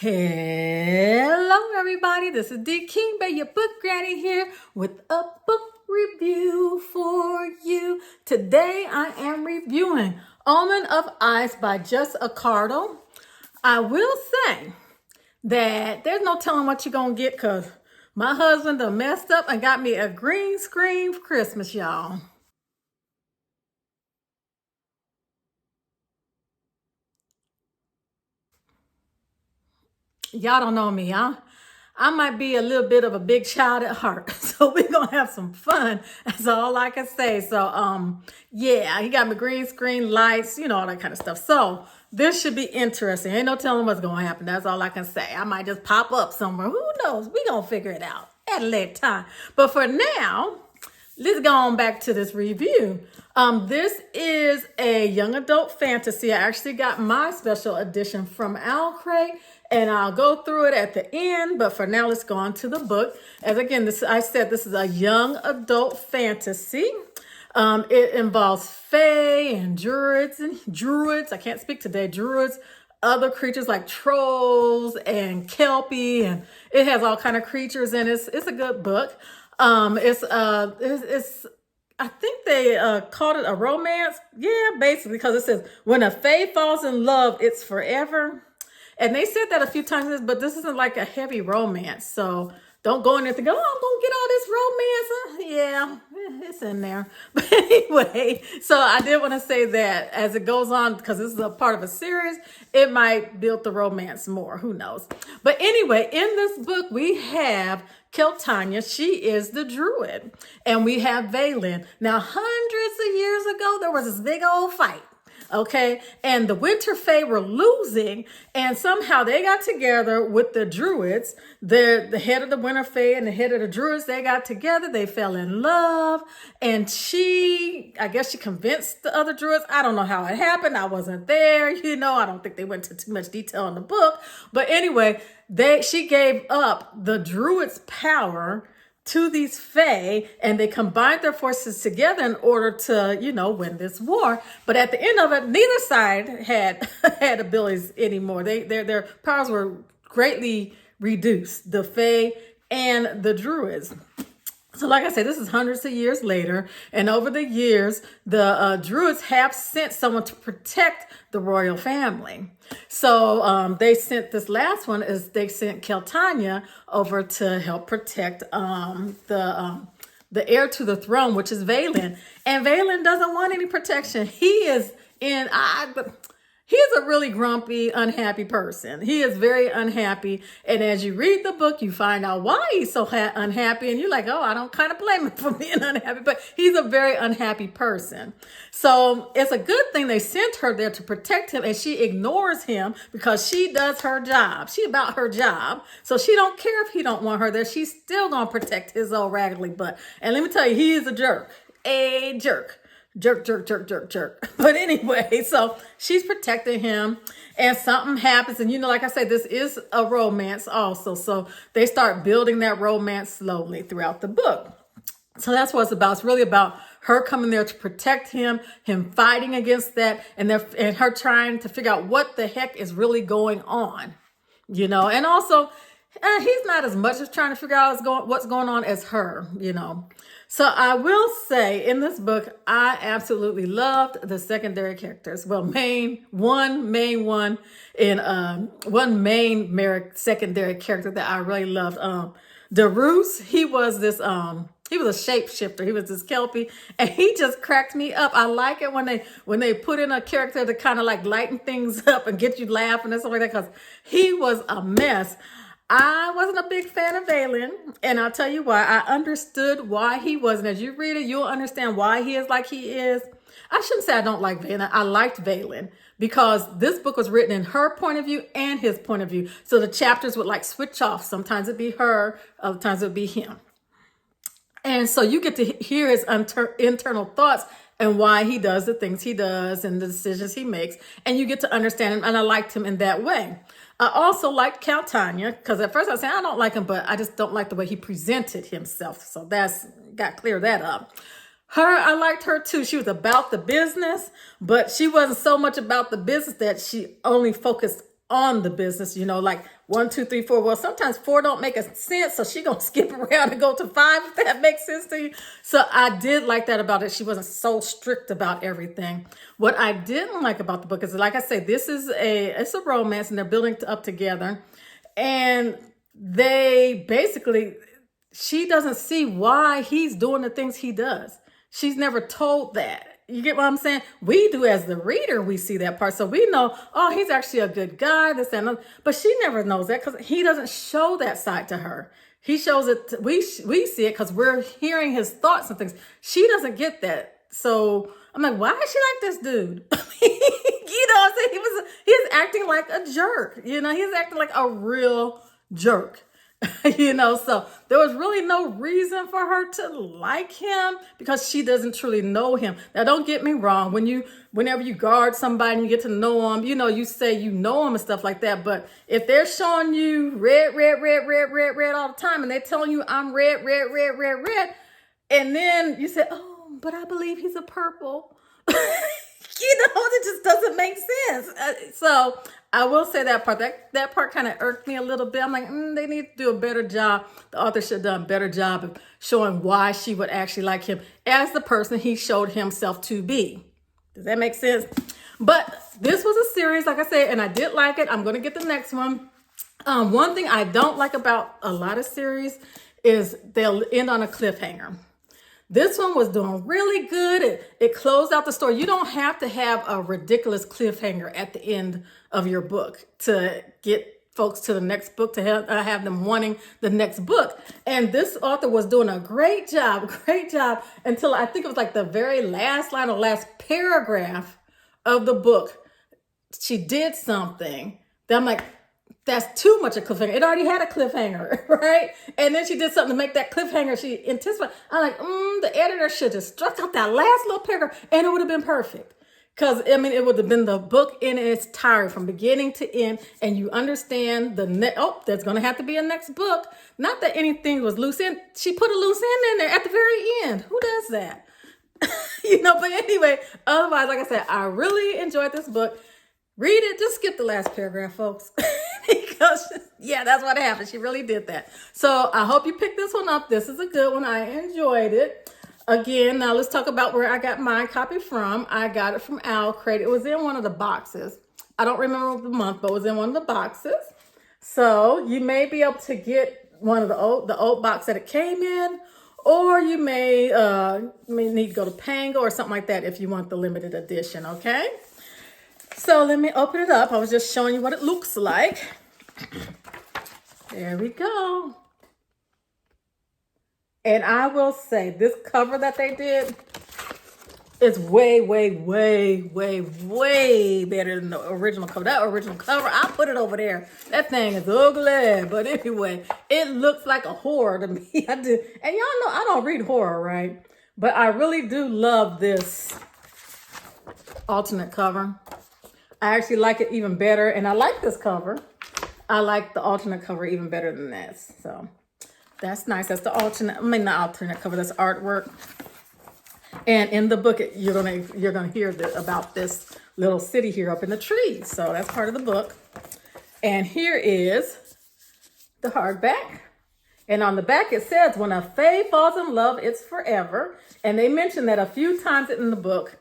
Hello, everybody. This is D. King Bay, your book granny here with a book review for you. Today, I am reviewing Omen of Ice by Just Accardo. I will say that there's no telling what you're going to get because my husband done messed up and got me a green screen for Christmas, y'all. Y'all don't know me, huh? I might be a little bit of a big child at heart. So we're gonna have some fun. That's all I can say. So yeah, he got me green screen lights, all that kind of stuff. So this should be interesting. Ain't no telling what's gonna happen. That's all I can say. I might just pop up somewhere. Who knows? We gonna figure it out at a later time. But for now, let's go on back to this review. This is a young adult fantasy. I actually got my special edition from Crate, and I'll go through it at the end. But for now, let's go on to the book. As again, I said this is a young adult fantasy. It involves fae and druids. I can't speak today. Druids, other creatures like trolls and kelpie, and it has all kind of creatures. And it's a good book. It's I think they called it a romance. Yeah, basically, because it says when a fae falls in love, it's forever. And they said that a few times, but this isn't like a heavy romance. So don't go in there thinking, oh, I'm going to get all this romance. Yeah, it's in there. But anyway, so I did want to say that as it goes on, because this is a part of a series, it might build the romance more. Who knows? But anyway, in this book, we have Keltanya. She is the druid. And we have Valen. Now, hundreds of years ago, there was this big old fight. Okay, and the Winter Fae were losing, and somehow they got together with the Druids. The head of the Winter Fae and the head of the Druids, they got together. They fell in love, and I guess she convinced the other Druids. I don't know how it happened. I wasn't there. I don't think they went into too much detail in the book. But anyway, she gave up the Druids' power to these fae, and they combined their forces together in order to, win this war. But at the end of it, neither side had had abilities anymore. Their powers were greatly reduced, the fae and the druids. So like I said, this is hundreds of years later, and over the years, the Druids have sent someone to protect the royal family. So they sent they sent Keltanya over to help protect the heir to the throne, which is Valen. And Valen doesn't want any protection. He's a really grumpy, unhappy person. He is very unhappy. And as you read the book, you find out why he's so unhappy. And you're like, oh, I don't kind of blame him for being unhappy. But he's a very unhappy person. So it's a good thing they sent her there to protect him. And she ignores him because she does her job. She about her job. So she don't care if he don't want her there. She's still going to protect his old raggedy butt. And let me tell you, he is a jerk. A jerk. Jerk. But anyway, so she's protecting him, and something happens. And like I said, this is a romance also. So they start building that romance slowly throughout the book. So that's what it's about. It's really about her coming there to protect him fighting against that, and her trying to figure out what the heck is really going on, and also he's not as much as trying to figure out what's going on as her, So I will say in this book, I absolutely loved the secondary characters. Well, one main secondary character that I really loved. Darus, he was a shapeshifter. He was this Kelpie, and he just cracked me up. I like it when they put in a character to kind of like lighten things up and get you laughing and stuff like that, because he was a mess. I wasn't a big fan of Valen, and I'll tell you why. I understood why he wasn't. As you read it, you'll understand why he is like he is. I shouldn't say I don't like Valen. I liked Valen because this book was written in her point of view and his point of view. So the chapters would like switch off. Sometimes it'd be her, other times it'd be him. And so you get to hear his internal thoughts and why he does the things he does and the decisions he makes. And you get to understand him, and I liked him in that way. I also liked Keltanya, because at first I was saying I don't like him, but I just don't like the way he presented himself. So got clear that up. I liked her too. She was about the business, but she wasn't so much about the business that she only focused on the business, you know, like 1, 2, 3, 4. Well, sometimes 4 don't make a sense, so she gonna skip around and go to 5 if that makes sense to you. So I did like that about it. She wasn't so strict about everything. What I didn't like about the book is, like I say, it's a romance, and they're building up together, and they basically, she doesn't see why he's doing the things he does. She's never told that. You get what I'm saying? We do, as the reader, we see that part. So we know, oh, he's actually a good guy, this and that. But she never knows that because he doesn't show that side to her. He shows it, we see it because we're hearing his thoughts and things. She doesn't get that. So I'm like, why is she like this dude? You know what I'm saying? He's acting like a jerk. You know, he's acting like a real jerk. You know, so there was really no reason for her to like him because she doesn't truly know him. Now, don't get me wrong. Whenever you guard somebody and you get to know them, you know, you say you know them and stuff like that. But if they're showing you red all the time, and they're telling you I'm red, and then you say, oh, but I believe he's a purple. You know, it just doesn't make sense. So I will say that part. That part kind of irked me a little bit. I'm like, they need to do a better job. The author should have done a better job of showing why she would actually like him as the person he showed himself to be. Does that make sense? But this was a series, like I said, and I did like it. I'm going to get the next one. One thing I don't like about a lot of series is they'll end on a cliffhanger. This one was doing really good. It closed out the story. You don't have to have a ridiculous cliffhanger at the end of your book to get folks to the next book, to have them wanting the next book. And this author was doing a great job until I think it was like the very last line or last paragraph of the book. She did something that I'm like, that's too much a cliffhanger. It already had a cliffhanger, right? And then she did something to make that cliffhanger she anticipated. I'm like, the editor should have struck out that last little paragraph and it would have been perfect. Because, I mean, it would have been the book in its entirety from beginning to end. And you understand there's going to have to be a next book. Not that anything was loose end. She put a loose end in there at the very end. Who does that? You know, but anyway, otherwise, like I said, I really enjoyed this book. Read it. Just skip the last paragraph, folks. Because, yeah, that's what happened. She really did that. So I hope you picked this one up. This is a good one. I enjoyed it. Again, now let's talk about where I got my copy from. I got it from Accardo. It was in one of the boxes. I don't remember the month, but it was in one of the boxes. So you may be able to get one of the old box that it came in, or you may need to go to Pango or something like that if you want the limited edition, okay? So let me open it up. I was just showing you what it looks like. There we go. And I will say this cover that they did is way better than the original cover. That original cover, I put it over there. That thing is ugly. But anyway, it looks like a horror to me. I do. And y'all know I don't read horror, right? But I really do love this alternate cover. I actually like it even better. And I like this cover. I like the alternate cover even better than this. So that's nice. That's the alternate, not alternate cover, that's artwork. And in the book, you're gonna hear about this little city here up in the trees. So that's part of the book. And here is the hardback. And on the back it says, when a fae falls in love, it's forever. And they mention that a few times in the book.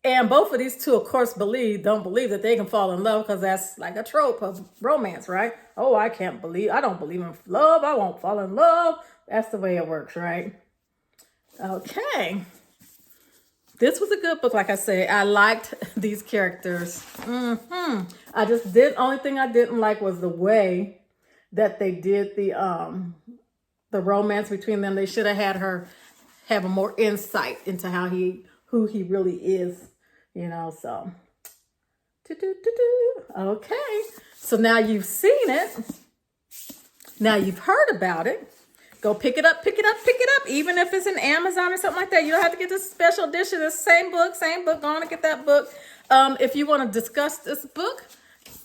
And both of these two, of course, don't believe that they can fall in love, because that's like a trope of romance, right? Oh, I don't believe in love. I won't fall in love. That's the way it works, right? Okay. This was a good book, like I say. I liked these characters. Only thing I didn't like was the way that they did the romance between them. They should have had her have a more insight into who he really is, you know, so. Okay, so now you've seen it. Now you've heard about it. Go pick it up. Even if it's in Amazon or something like that. You don't have to get this special edition. It's same book. Go on and get that book. If you want to discuss this book,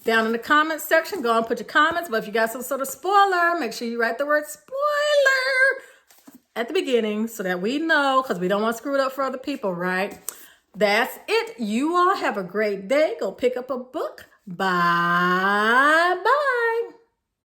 down in the comments section, go and put your comments. But if you got some sort of spoiler, make sure you write the word spoiler at the beginning so that we know, because we don't want to screw it up for other people, right? That's it. You all have a great day. Go pick up a book. Bye bye.